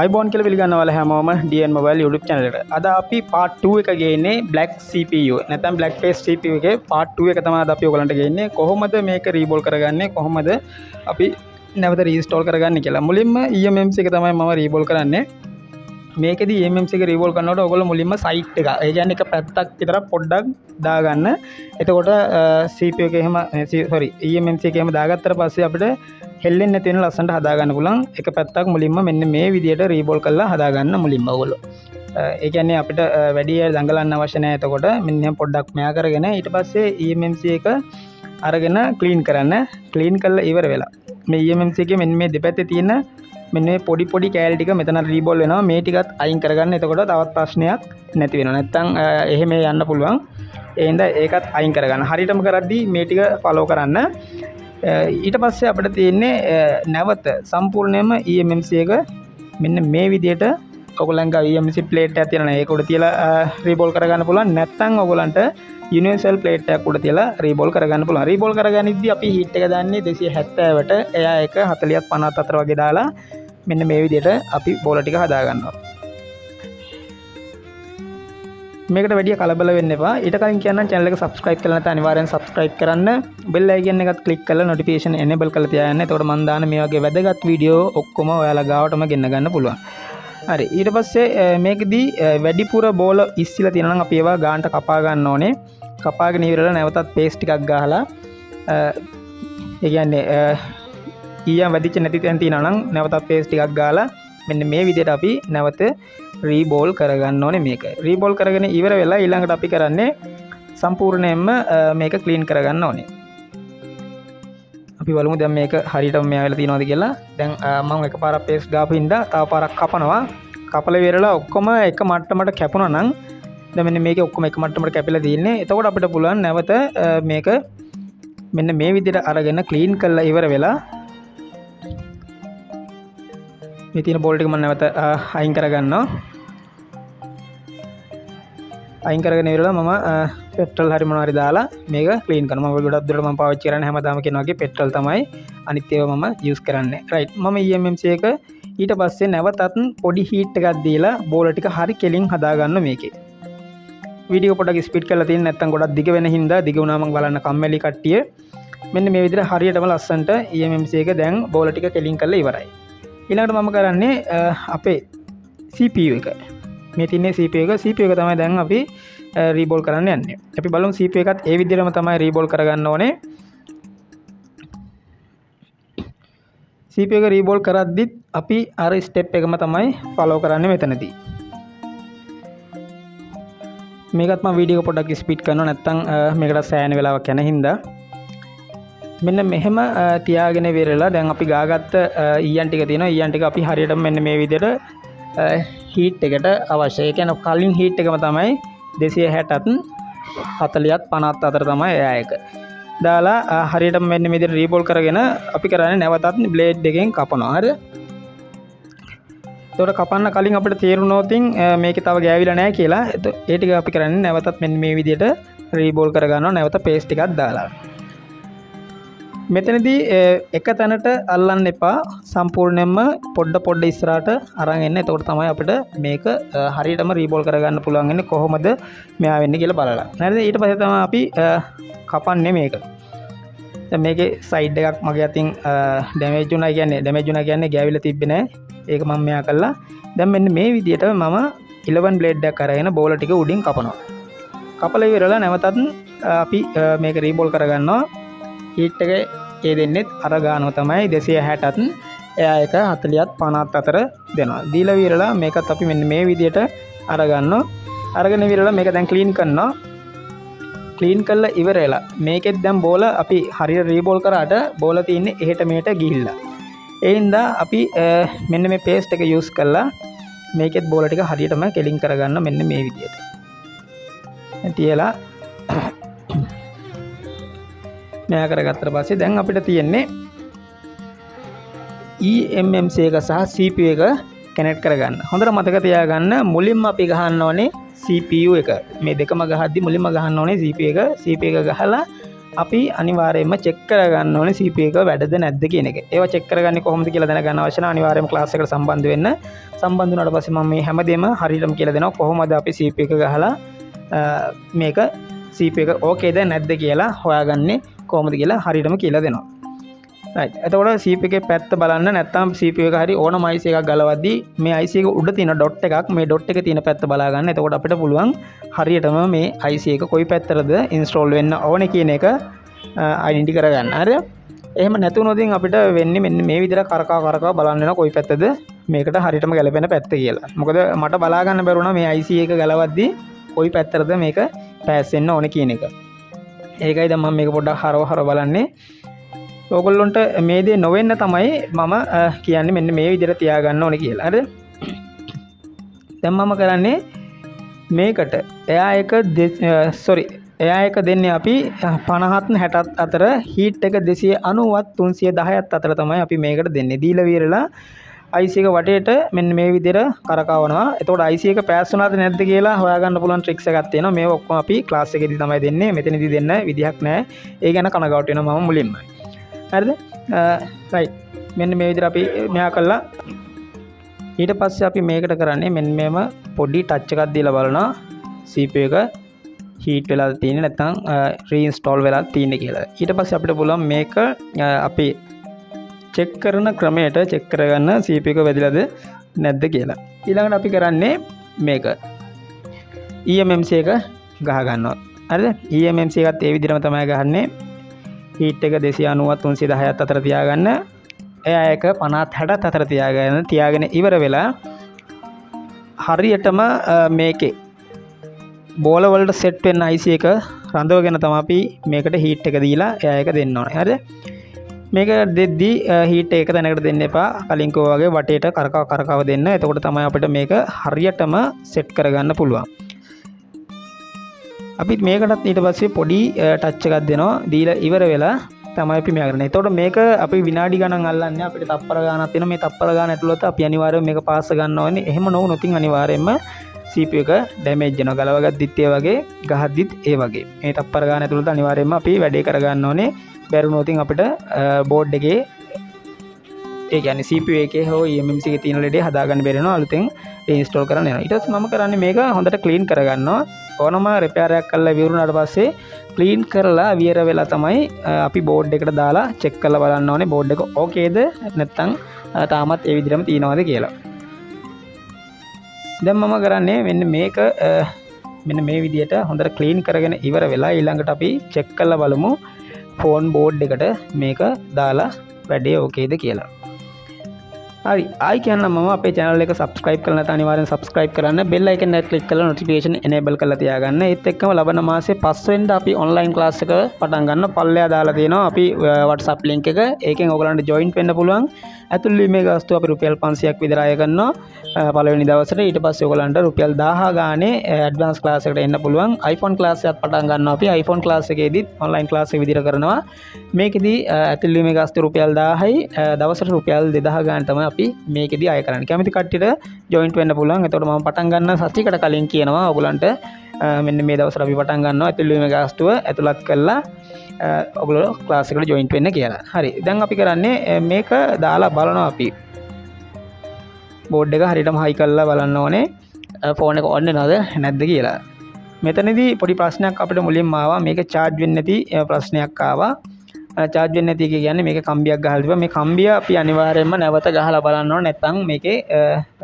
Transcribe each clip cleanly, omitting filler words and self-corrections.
iBoon කියලා පිළිගන්නවා හැමෝම DN Mobile YouTube channel එකට. අද අපි part 2 එක ගේන්නේ black CPU. නැත්නම් black face CPU එකේ part 2 එක තමයි අද අපි ඔයගලන්ට ගේන්නේ. කොහොමද මේක රීබෝල් කරගන්නේ? කොහොමද අපි නැවත රීස්ටෝල් කරගන්නේ කියලා. මුලින්ම eMMC එක තමයි මම රීබෝල් කරන්නේ. මේකෙදි eMMC එක රීබෝල් කරනකොට ඔයගොල්ලෝ මුලින්ම site එක, ඒ කියන්නේ එක පැත්තක් විතර පොඩ්ඩක් දාගන්න. එතකොට CPU එක එහෙම eMMC එක එහෙම දාගත්තට පස්සේ අපිට හෙල්ලෙන්නේ නැති වෙන ලස්සනට හදා ගන්න පුළුවන්. එක පැත්තක් මුලින්ම මෙන්න මේ විදියට රීබෝල් කරලා හදා ගන්න මුලින්ම ඔයගොල්ලෝ. ඒ කියන්නේ අපිට වැඩි දඟලන්න අවශ්‍ය නැහැ. එතකොට මෙන්න එහෙම පොඩ්ඩක් මෙයා කරගෙන ඊට පස්සේ eMMC එක අරගෙන ක්ලීන් කරන්න. ක්ලීන් කරලා ඉවර වෙලා මේ eMMC එකේ මෙන්න මේ දෙපැත්තේ තියෙන මෙන්න මේ පොඩි කෑලි ටික මෙතන රීබෝල් වෙනවා. මේ ටිකත් අයින් කරගන්න. එතකොට තවත් ප්‍රශ්නයක් නැති වෙනවා. නැත්තම් එහෙම යන්න පුළුවන්. ඒ හින්දා ඒකත් අයින් කරගන්න. හරියටම කරද්දී මේ ටික ෆලෝ කරන්න. ඊට පස්සේ අපිට තියෙන්නේ නැවත සම්පූර්ණයෙන්ම eMMC එක මෙන්න මේ විදියට ඔයගොල්ලන්ගේ eMMC ප්ලේට් එකක් තියෙනවා. ඒක උඩ තියලා රීබෝල් කරගන්න පුළුවන්. නැත්නම් ඔයගොල්ලන්ට යුනිවර්සල් ප්ලේට් එකක් උඩ තියලා රීබෝල් කරගන්න පුළුවන්. රීබෝල් කරගනිද්දී අපි හීට් එක දාන්නේ 270ට. එයා එක 40ත් 50ත් අතර වගේ දාලා මෙන්න මේ විදියට අපි බෝල ටික හදා ගන්නවා. මේකට වැඩි කලබල වෙන්න එපා. ඊට කලින් කියන්නම් channel එක subscribe කරලා නැත්නම් අනිවාර්යෙන් subscribe කරන්න. bell icon එකත් click කරලා notification enable කරලා තියාගන්න. එතකොට මම දාන මේ වගේ වැදගත් වීඩියෝ ඔක්කොම ඔයාලා ගාවටම ගෙන්න ගන්න පුළුවන්. හරි. ඊට පස්සේ මේකෙදී වැඩිපුර බෝල ඉස්සිලා තියෙනවා නම් අපි ඒවා ගානට කපා ගන්න ඕනේ. කපාගෙන ඉවරලා නැවතත් paste ටිකක් ගහලා ඒ කියන්නේ ඊයම් වැඩිච්ච නැති තැන් තියෙනවා නම් නැවතත් paste ටිකක් ගහලා මෙන්න මේ විදිහට අපි නැවත රීබෝල් කරගන්න ඕනේ මේක. රීබෝල් කරගෙන ඉවර වෙලා ඊළඟට අපි කරන්නේ සම්පූර්ණයෙන්ම මේක ක්ලීන් කරගන්න ඕනේ. අපි බලමු දැන් මේක හරියටම මෙයා වෙලා තියෙනවද කියලා. දැන් මම එකපාරක් පේස්ට් ගාපු හින්දා තව පාරක් කපනවා. කපලා ඉවරලා ඔක්කොම එක මට්ටමට කැපුණා නම් දැන් මෙන්න මේකේ ඔක්කොම එක මට්ටමට කැපිලා තියෙන්නේ. එතකොට අපිට පුළුවන් නැවත මේක මෙන්න මේ විදිහට අරගෙන ක්ලීන් කරලා ඉවර වෙලා මේ තියෙන බෝල් ටික මම නැවත අයින් කරගන්නවා. අයින් කරගෙන ඉවරලා මම පෙට්‍රල් හරි මොනවා හරි දාලා මේක ක්ලීන් කරනවා. මම ගොඩක් දුරට මම පාවිච්චි කරන්නේ හැමදාම කියන වගේ පෙට්‍රල් තමයි. අනිත් ඒවා මම යූස් කරන්නේ. රයිට්. මම eMMC එක ඊට පස්සේ නැවතත් පොඩි හීට් එකක් දීලා බෝල ටික හරි කෙලින් හදා ගන්න මේකේ. වීඩියෝ පොඩක් ස්පීඩ් කරලා තියෙන නැත්නම් ගොඩක් දිග වෙන හින්දා දිග වුණාම බලන්න කම්මැලි කට්ටිය. මෙන්න මේ විදිහට හරියටම ලස්සන්ට eMMC එක දැන් බෝල ටික කෙලින් කරලා ඉවරයි. ඊළඟට මම කරන්නේ අපේ CPU එක. මේ තින්නේ CPU එක. CPU එක තමයි දැන් අපි රීබෝල් කරන්න යන්නේ. අපි බලමු CPU එකත් ඒ විදිහටම තමයි රීබෝල් කරගන්න ඕනේ. CPU එක රීබෝල් කරද්දිත් අපි අර ස්ටෙප් එකම තමයි ෆලෝ කරන්නේ මෙතනදී. මේකත් මම වීඩියෝ එක පොඩ්ඩක් ස්පීඩ් කරනවා නැත්නම් මේකට සෑහෙන වෙලාවක් යන හින්දා මෙන්න මෙහෙම තියාගෙන ඉවරලා දැන් අපි ගාගත්ත ඊයන් ටික තියෙනවා. ඊයන් ටික අපි හරියටම මෙන්න මේ විදිහට හීට් එකට අවශ්‍යයි. ඒ කියන්නේ කලින් හීට් එකම තමයි 260ත් 40ත් 50ත් අතර තමයි එයා එක. දාලා හරියටම මෙන්න මේ විදිහට රීබෝල් කරගෙන අපි කරන්නේ නැවතත් බ්ලේඩ් එකෙන් කපනවා. හරිද? ඒතකොට කපන්න කලින් අපිට තේරුණොත් මේකේ තව ගෑවිලා නැහැ කියලා. ඒ ටික අපි කරන්නේ නැවතත් මෙන්න මේ විදිහට රීබෝල් කරගන්නවා. නැවත පේස්ට් ටිකක් දාලා. මෙතනදී එක තැනට අල්ලන්න එපා. සම්පූර්ණයෙන්ම පොඩ ඉස්සරහට අරන් එන්න. එතකොට තමයි අපිට මේක හරියටම රීබෝල් කරගන්න පුළුවන් වෙන්නේ. කොහොමද මෙයා වෙන්නේ කියලා බලලා. හරිද? ඊට පස්සේ තමයි අපි කපන්නේ මේක. දැන් මේකේ සයිඩ් එකක් මගේ අතින් ඩැමේජ් වුණා කියන්නේ ගෑවිලා තිබ්බේ නැහැ. ඒක මම මෙයා කළා. දැන් මෙන්න මේ විදිහට මම 11 බ්ලේඩ් එකක් අරගෙන බෝල ටික උඩින් කපනවා. කපලා ඉවරලා නැවතත් අපි මේක රීබෝල් කරගන්නවා. හීට් එක ඒ දෙන්නෙත් අර ගානව තමයි 260ත් එයා එක 40ත් 50ත් අතර දෙනවා. දීලා විරලා මේකත් අපි මෙන්න මේ විදිහට අරගන්නවා. අරගෙන විරලා මේක දැන් ක්ලීන් කරනවා. ක්ලීන් කරලා ඉවර වෙලා මේකෙත් දැන් බෝල අපි හරියට රීබෝල් කරාට බෝල තියෙන්නේ එහෙට මෙහෙට ගිහිල්ලා. ඒ හින්දා අපි මෙන්න මේ පේස්ට් එක යූස් කරලා මේකෙත් බෝල ටික හරියටම කෙලින් කරගන්න මෙන්න මේ විදිහට. තියලා මෙයා කරගත්තට පස්සේ දැන් අපිට තියෙන්නේ eMMC එක සහ CPU එක කනෙක්ට් කරගන්න. හොඳට මතක තියාගන්න මුලින්ම අපි ගහන්න ඕනේ CPU එක. මේ දෙකම ගහද්දි මුලින්ම ගහන්න ඕනේ CPU එක. CPU එක ගහලා අපි අනිවාර්යයෙන්ම චෙක් කරගන්න ඕනේ CPU එක වැඩද නැද්ද කියන එක. ඒවා චෙක් කරගන්නේ කොහොමද කියලා දැනගන්න අවශ්‍ය නම් අනිවාර්යයෙන්ම ක්ලාස් එකට සම්බන්ධ වෙන්න. සම්බන්ධ වුණාට පස්සේ මම මේ හැමදේම හරියටම කියලා දෙනවා කොහොමද අපි CPU එක ගහලා මේක CPU එක ඕකේද නැද්ද කියලා හොයාගන්නේ කොහොමද කියලා හරියටම කියලා දෙනවා. right. එතකොට CPU එකේ පැත්ත බලන්න නැත්නම් CPU එක හරි ඕනම IC එකක් ගලවද්දී මේ IC එක උඩ තියෙන dot එකක් මේ dot එකේ තියෙන පැත්ත බලා ගන්න. එතකොට අපිට පුළුවන් හරියටම මේ IC එක කොයි පැත්තටද install වෙන්න ඕනේ කියන එක identify කරගන්න. හරිද? එහෙම නැතුනොත් අපිට වෙන්නේ මෙන්න මේ විදිහට කරකා බලන්න වෙනවා කොයි පැත්තද මේකට හරියටම ගැලපෙන පැත්ත කියලා. මොකද මට බලා ගන්න බැරුණා මේ IC එක ගලවද්දී කොයි පැත්තටද මේක pass වෙන්න ඕනේ කියන එක. ඒකයි දැන් මම මේක පොඩ්ඩක් හරව බලන්නේ. ඔයගොල්ලන්ට මේ දේ නොවෙන්න තමයි මම කියන්නේ මෙන්න මේ විදිහට තියාගන්න ඕනේ කියලා. හරිද? දැන් මම කරන්නේ මේකට එයා එක දෙන්නේ අපි 50ත් 60ත් අතර හීට් එක 290ත් 310ත් අතර තමයි අපි මේකට දෙන්නේ. දීලා විරලා IC එක වටේට මෙන්න මේ විදිහට කරකවනවා. එතකොට IC එක pass වුණාද නැද්ද කියලා හොයාගන්න පුළුවන් tricks එකක් තියෙනවා. මේක ඔක්කොම අපි ක්ලාස් එකේදී තමයි දෙන්නේ. මෙතනදී දෙන්න විදිහක් නැහැ. ඒ ගැන කනගාටු වෙනවා මම මුලින්ම. හරිද? right. මෙන්න මේ විදිහට අපි මෙහා කළා. ඊට පස්සේ අපි මේකට කරන්නේ මෙන්න මේම පොඩි ටච් එකක් දීලා බලනවා CPU එක හීට් වෙලා තියෙන්නේ නැත්නම් රීඉන්ස්ටෝල් වෙලා තියෙන්නේ කියලා. ඊට පස්සේ අපිට පුළුවන් මේක අපි චෙක් කරන ක්‍රමයට චෙක් කරගන්න CPU එක වැදිලාද නැද්ද කියලා. ඊළඟට අපි කරන්නේ මේක eMMC එක ගහ ගන්නවා. හරිද? eMMC එකත් ඒ විදිහටම තමයි ගහන්නේ. හීට් එක 290ත් 310ත් අතර තියාගන්න. එයා එක 50ත් 60ත් අතර තියාගෙන ඉවර වෙලා හරියටම මේකේ බෝල වලට සෙට් වෙන්න IC එක රඳවගෙන තමයි අපි මේකට හීට් එක දීලා එයා එක දෙන්න ඕනේ. හරිද? මේක දෙද්දී හීට් එක තැනකට දෙන්න එපා. කලින් කිව්වා වගේ වටේට කරකව දෙන්න. එතකොට තමයි අපිට මේක හරියටම සෙට් කරගන්න පුළුවන්. අපි මේකටත් ඊට පස්සේ පොඩි ටච් එකක් දෙනවා. දීලා ඉවර වෙලා තමයි අපි මේක කරන්නේ. එතකොට මේක අපි විනාඩි ගණන් අල්ලන්නේ අපිට තප්පර ගණනක් තියෙනවා. මේ තප්පර ගණන ඇතුළත අපි අනිවාර්යයෙන් මේක පාස් ගන්න ඕනේ. එහෙම නොවුනොත් අනිවාර්යයෙන්ම CPU එක ඩැමේජ් වෙනවා. ගලවගද්දිත් ඒ වගේ ගහද්දිත් ඒ වගේ. මේ තප්පර ගණන ඇතුළත අනිවාර්යයෙන්ම අපි වැඩේ කරගන්න ඕනේ. බැරුණොත් අපිට බෝඩ් එකේ ඒ කියන්නේ CPU එකේ හෝ eMMC එකේ තියෙන ලෙඩේ හදාගන්න බැරි වෙනවා. අලුතෙන් reinstall කරන්න වෙනවා. ඊට පස්සේ මම කරන්නේ මේක හොඳට ක්ලීන් කරගන්නවා. ඕනම රිපෙයාර් එකක් කරලා විවරුණාට පස්සේ ක්ලීන් කරලා වියර වෙලා තමයි අපි බෝඩ් එකට දාලා චෙක් කරලා බලන්න ඕනේ බෝඩ් එක ඕකේද නැත්නම් තාමත් ඒ විදිහටම තියෙනවද කියලා. දැන් මම කරන්නේ මෙන්න මේක මෙන්න මේ විදිහට හොඳට ක්ලීන් කරගෙන ඉවර වෙලා ඊළඟට අපි චෙක් කරලා බලමු ෆෝන් බෝඩ් එකට මේක දාලා වැඩේ ඕකේද කියලා. හරි ආයි කියන්න මම අපේ channel එක subscribe කරලා නැත්නම් අනිවාර්යෙන් subscribe කරන්න bell icon එක click කරලා notification enable කරලා තියාගන්න. ඒත් එක්කම ලබන මාසේ 5 වෙනිදා අපි online class එක පටන් ගන්න පල්ලෙයා දාලා තියෙනවා අපි WhatsApp link එක. ඒකෙන් ඔයගලන්ට join වෙන්න පුළුවන්. ඇතුළු වීමේ ගාස්තුව අපි රුපියල් 500ක් විතර අය කරනවා පළවෙනි දවසට. ඊට පස්සේ ඔයගලන්ට රුපියල් 1000 ගානේ advance class එකට එන්න පුළුවන්. iPhone class එකක් පටන් ගන්නවා අපි. iPhone class එකේදීත් online class එක විදිහට කරනවා. මේකෙදී ඇතුළු වීමේ ගාස්තුව රුපියල් 1000යි දවසට රුපියල් 2000 ගාන තමයි අපි මේකෙදී අය කරන්නේ. කැමති කට්ටියට ජොයින්ට් වෙන්න පුළුවන්. එතකොට මම පටන් ගන්න සතියකට කලින් කියනවා ඔයගලන්ට මෙන්න මේ දවස්වල අපි පටන් ගන්නවා ඇතුළු වීමේ ගාස්තුව ඇතුළත් කරලා ඔයගොල්ලෝ ක්ලාස් එකට ජොයින්ට් වෙන්න කියලා. හරි. දැන් අපි කරන්නේ මේක දාලා බලනවා අපි. බෝඩ් එක හරියටම හයි කරලා බලන්න ඕනේ ෆෝන් එක ඔන් වෙනවද නැද්ද කියලා. මෙතනදී පොඩි ප්‍රශ්නයක් අපිට මුලින්ම ආවා. මේක charge වෙන්නේ නැති ප්‍රශ්නයක් ආවා. charge වෙන්නේ නැති කියන්නේ මේක කම්බියක් ගහලා තිබ්බා. මේ කම්බිය අපි අනිවාර්යයෙන්ම නැවත ගහලා බලන්න ඕනේ. නැත්නම් මේකේ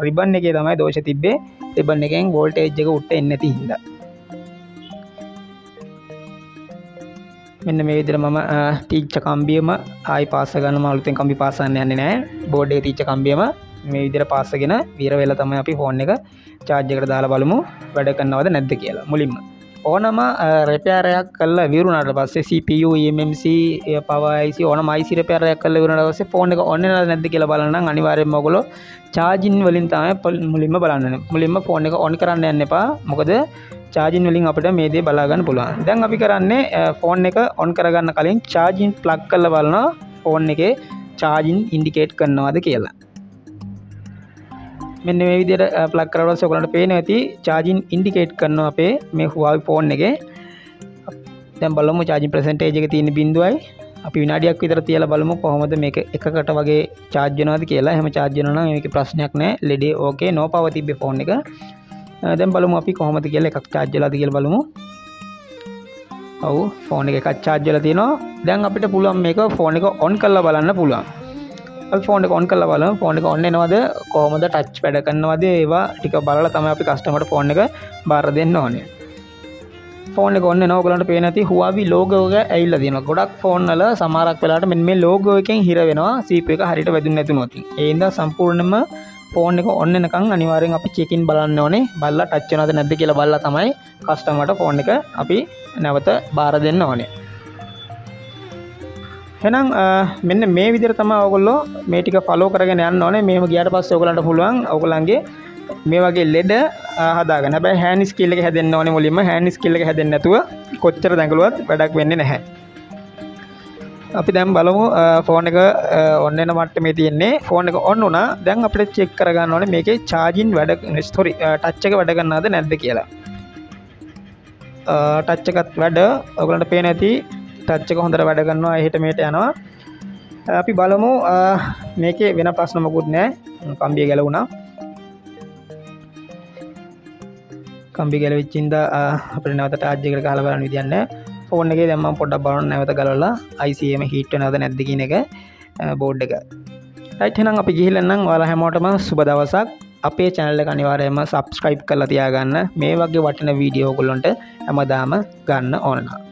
රිබන් එකේ තමයි දෝෂ තිබ්බේ. රිබන් එකෙන් වෝල්ටේජ් එක උඩට එන්නේ නැති හින්දා. මෙන්න මේ විදිහට මම තීච්ච කම්බියම ආයි පාස් ගන්න මම අලුතෙන් කම්බි පාස් ගන්න යන්නේ නැහැ. බෝඩ් එකේ තීච්ච කම්බියම මේ විදිහට පාස් කරගෙන විර වෙලා තමයි අපි ෆෝන් එක charge එකට දාලා බලමු වැඩ කරනවද නැද්ද කියලා. මුලින්ම ඕනම රිපෙයාර් එකක් කරලා විරුණාට පස්සේ CPU eMMC power IC ඕනම IC රිපෙයාර් එකක් කරලා විරුණාට පස්සේ ෆෝන් එක ඔන් වෙනවද නැද්ද කියලා බලන්න නම් අනිවාර්යයෙන්ම ඔයගොල්ලෝ charging වලින් තමයි මුලින්ම බලන්න ඕනේ. මුලින්ම ෆෝන් එක ඔන් කරන්න යන්න එපා. මොකද charging වලින් අපිට මේ දේ බලා ගන්න පුළුවන්. දැන් අපි කරන්නේ ෆෝන් එක ඔන් කරගන්න කලින් charging plug කරලා බලනවා ෆෝන් එකේ charging indicate කරනවද කියලා. මෙන්න මේ විදිහට plug කරලා පස්සේ ඔයගලන්ට පේනවා ඇති charging indicate කරනවා අපේ මේ Huawei ෆෝන් එකේ. දැන් බලමු charging percentage එක තියෙන බිඳුවයි. අපි විනාඩියක් විතර තියලා බලමු කොහොමද මේක එකකට වගේ charge වෙනවද කියලා. එහෙම charge වෙනවා නම් මේකේ ප්‍රශ්නයක් නැහැ. LED okay no power තිබ්බේ ෆෝන් එක. දැන් බලමු අපි කොහොමද කියලා එකක් charge වෙලාද කියලා බලමු. ඔව් ෆෝන් එක එකක් charge වෙලා තියෙනවා. දැන් අපිට පුළුවන් මේක ෆෝන් එක on කරලා බලන්න පුළුවන්. අපි ෆෝන් එක on කරලා බලමු. ෆෝන් එක on වෙනවද කොහොමද touch වැඩ කරනවද ඒවා ටික බලලා තමයි අපි කස්ටමර්ට ෆෝන් එක බාර දෙන්න ඕනේ. ෆෝන් එක on වෙනවා. ඔයගලන්ට පේන ඇති Huawei logo එක ඇවිල්ලා තියෙනවා. ගොඩක් ෆෝන් වල සමහරක් වෙලාවට මෙන්න මේ logo එකෙන් හිර වෙනවා CPU එක හරියට වැදුන්නේ නැතුනොත්. ඒ හින්දා සම්පූර්ණයෙන්ම ෆෝන් එක on වෙනකන් අනිවාර්යෙන් අපි check in බලන්න ඕනේ. බලලා touch වෙනවද නැද්ද කියලා බලලා තමයි කස්ටමර්ට ෆෝන් එක අපි නැවත බාර දෙන්න ඕනේ. එහෙනම් මෙන්න මේ විදිහට තමයි ඔයගොල්ලෝ මේ ටික follow කරගෙන යන්න ඕනේ. මේව ගියාට පස්සේ ඔයගලන්ට පුළුවන් ඔයගලන්ගේ මේ වගේ LED හදාගන්න. හැබැයි hand skill එක හැදෙන්න ඕනේ මුලින්ම. hand skill එක හැදෙන්නේ නැතුව කොච්චර දඟලුවත් වැඩක් වෙන්නේ නැහැ. අපි දැන් බලමු ෆෝන් එක on වෙන මට්ටමේ තියෙන්නේ. ෆෝන් එක on වුණා. දැන් අපිට check කරගන්න ඕනේ මේකේ charging touch එක වැඩ කරනවද නැද්ද කියලා. touch එකත් වැඩ. ඔයගලන්ට පේන ඇති touch එක හොඳට වැඩ කරනවා. එහෙට මෙහෙට යනවා. අපි බලමු මේකේ වෙන ප්‍රශ්න මොකුත් නැහැ. කම්බිය ගැලවුණා. කම්බි ගැලවිච්ච ඉඳා අපිට නැවත charge එකට ගහලා බලන්න විදියක් නැහැ. ෆෝන් එකේ දැන් මම පොඩ්ඩක් බලන්න නැවත ගලවලා IC එකම heat වෙනවද නැද්ද කියන එක බෝඩ් එක. right එහෙනම් අපි ගිහිල්ලා නම් ඔයාලා හැමෝටම සුබ දවසක්. අපේ channel එක අනිවාර්යයෙන්ම subscribe කරලා තියාගන්න. මේ වගේ වටින වීඩියෝ ඔයගොල්ලන්ට හැමදාම ගන්න ඕන නම්